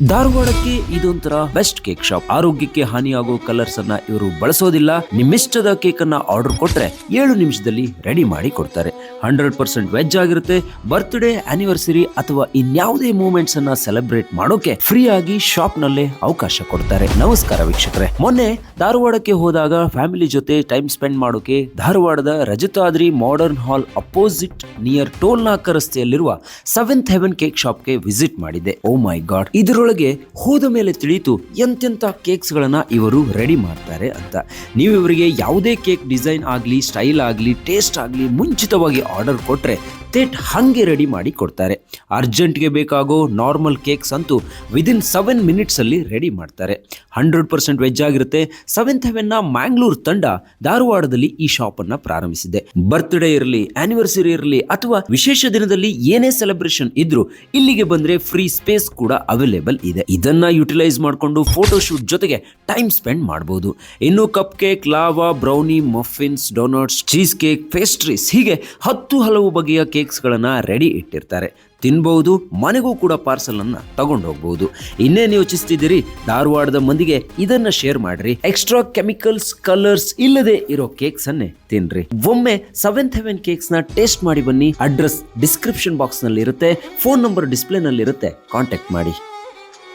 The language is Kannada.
ಧಾರವಾಡಕ್ಕೆ ಇದೊಂಥರ ಬೆಸ್ಟ್ ಕೇಕ್ ಶಾಪ್. ಆರೋಗ್ಯಕ್ಕೆ ಹಾನಿಯಾಗೋ ಕಲರ್ಸ್ ಅನ್ನ ಇವರು ಬಳಸೋದಿಲ್ಲ. ನಿಮ್ಮಿಷ್ಟದ ಕೇಕ್ ಅನ್ನ ಆರ್ಡರ್ ಕೊಟ್ರೆ 7 ನಿಮಿಷದಲ್ಲಿ ರೆಡಿ ಮಾಡಿ ಕೊಡ್ತಾರೆ. 100% ವೆಜ್ ಆಗಿರುತ್ತೆ. ಬರ್ತ್ಡೇ, ಆನಿವರ್ಸರಿ ಅಥವಾ ಇನ್ಯಾವುದೇ ಮೂಮೆಂಟ್ಸ್ ಅನ್ನ ಸೆಲೆಬ್ರೇಟ್ ಮಾಡೋಕೆ ಫ್ರೀ ಆಗಿ ಶಾಪ್ ನಲ್ಲೇ ಅವಕಾಶ ಕೊಡ್ತಾರೆ. ನಮಸ್ಕಾರ ವೀಕ್ಷಕರೇ, ಮೊನ್ನೆ ಧಾರವಾಡಕ್ಕೆ ಹೋದಾಗ ಫ್ಯಾಮಿಲಿ ಜೊತೆ ಟೈಮ್ ಸ್ಪೆಂಡ್ ಮಾಡೋಕೆ ಧಾರವಾಡದ ರಜತಾದ್ರಿ ಮಾಡರ್ನ್ ಹಾಲ್ ಅಪೋಸಿಟ್ ನಿಯರ್ ಟೋಲ್ ನಾಕ ರಸ್ತೆಯಲ್ಲಿರುವ 7th ಹೆವೆನ್ ಕೇಕ್ ಶಾಪ್ಗೆ ವಿಸಿಟ್ ಮಾಡಿದ್ದೆ. ಓ ಮೈ ಗಾಡ್, ಇದರೊಳಗೆ ಹೋದ ಮೇಲೆ ತಿಳಿಯಿತು ಎಂತೆಂತ ಕೇಕ್ಸ್ ಗಳನ್ನ ಇವರು ರೆಡಿ ಮಾಡ್ತಾರೆ ಅಂತ. ನೀವು ಇವರಿಗೆ ಯಾವುದೇ ಕೇಕ್ ಡಿಸೈನ್ ಆಗ್ಲಿ, ಸ್ಟೈಲ್ ಆಗ್ಲಿ, ಟೇಸ್ಟ್ ಆಗ್ಲಿ ಮುಂಚಿತವಾಗಿ ಆರ್ಡರ್ ಕೊಟ್ರೆ ತೇಟ್ ಹಂಗೆ ರೆಡಿ ಮಾಡಿ ಕೊಡ್ತಾರೆ. ಅರ್ಜೆಂಟ್ಗೆ ಬೇಕಾಗೋ ನಾರ್ಮಲ್ ಕೇಕ್ಸ್ ಅಂತೂ ವಿದಿನ್ 7 ಮಿನಿಟ್ಸ್ ಅಲ್ಲಿ ರೆಡಿ ಮಾಡ್ತಾರೆ. 100% ವೆಜ್ ಆಗಿರುತ್ತೆ. 7th ಹೆವೆನ್ ನ ಮ್ಯಾಂಗ್ಳೂರ್ ತಂಡ ಧಾರವಾಡದಲ್ಲಿ ಈ ಶಾಪ್ ಅನ್ನ ಪ್ರಾರಂಭಿಸಿದೆ. ಬರ್ತ್ಡೇ ಇರಲಿ, ಆನಿವರ್ಸರಿ ಇರಲಿ ಅಥವಾ ವಿಶೇಷ ದಿನದಲ್ಲಿ ಏನೇ ಸೆಲೆಬ್ರೇಷನ್ ಇದ್ರು ಇಲ್ಲಿಗೆ ಬಂದ್ರೆ ಫ್ರೀ ಸ್ಪೇಸ್ ಕೂಡ ಅವೈಲೇಬಲ್ ಇದೆ. ಇದನ್ನ ಯುಟಿಲೈಸ್ ಮಾಡಿಕೊಂಡು ಫೋಟೋ ಶೂಟ್ ಜೊತೆಗೆ ಟೈಮ್ ಸ್ಪೆಂಡ್ ಮಾಡಬಹುದು. ಇನ್ನು cup cake, lava, brownie, muffins, doughnuts, cheese cake, pastries ಹೀಗೆ 10 ಹಲವು ಬಗೆಯ ಕೇಕ್ಸ್ ಗಳನ್ನ ರೆಡಿ ಇಟ್ಟಿರ್ತಾರೆ. ತಿನ್ಬಹುದು, ಮನೆಗೂ ಕೂಡ ಪಾರ್ಸಲ್ ಅನ್ನ ತಗೊಂಡು ಹೋಗಬಹುದು. ಇನ್ನೇನು ಯೋಚಿಸ್ತಿದ್ದೀರಿ? ಧಾರವಾಡದ ಮಂದಿಗೆ ಇದನ್ನ ಶೇರ್ ಮಾಡ್ರಿ. ಎಕ್ಸ್ಟ್ರಾ ಕೆಮಿಕಲ್ಸ್, ಕಲರ್ಸ್ ಇಲ್ಲದೆ ಇರೋ ಕೇಕ್ಸ್ ಅನ್ನೇ ತಿನ್ರಿ. ಒಮ್ಮೆ 7th ಹೆವೆನ್ ಕೇಕ್ಸ್ ನ ಟೇಸ್ಟ್ ಮಾಡಿ ಬನ್ನಿ. ಅಡ್ರೆಸ್ ಡಿಸ್ಕ್ರಿಪ್ಷನ್ ಬಾಕ್ಸ್ ನಲ್ಲಿ ಇರುತ್ತೆ, ಫೋನ್ ನಂಬರ್ ಡಿಸ್ಪ್ಲೇ ನಲ್ಲಿ ಇರುತ್ತೆ, ಕಾಂಟ್ಯಾಕ್ಟ್ ಮಾಡಿ.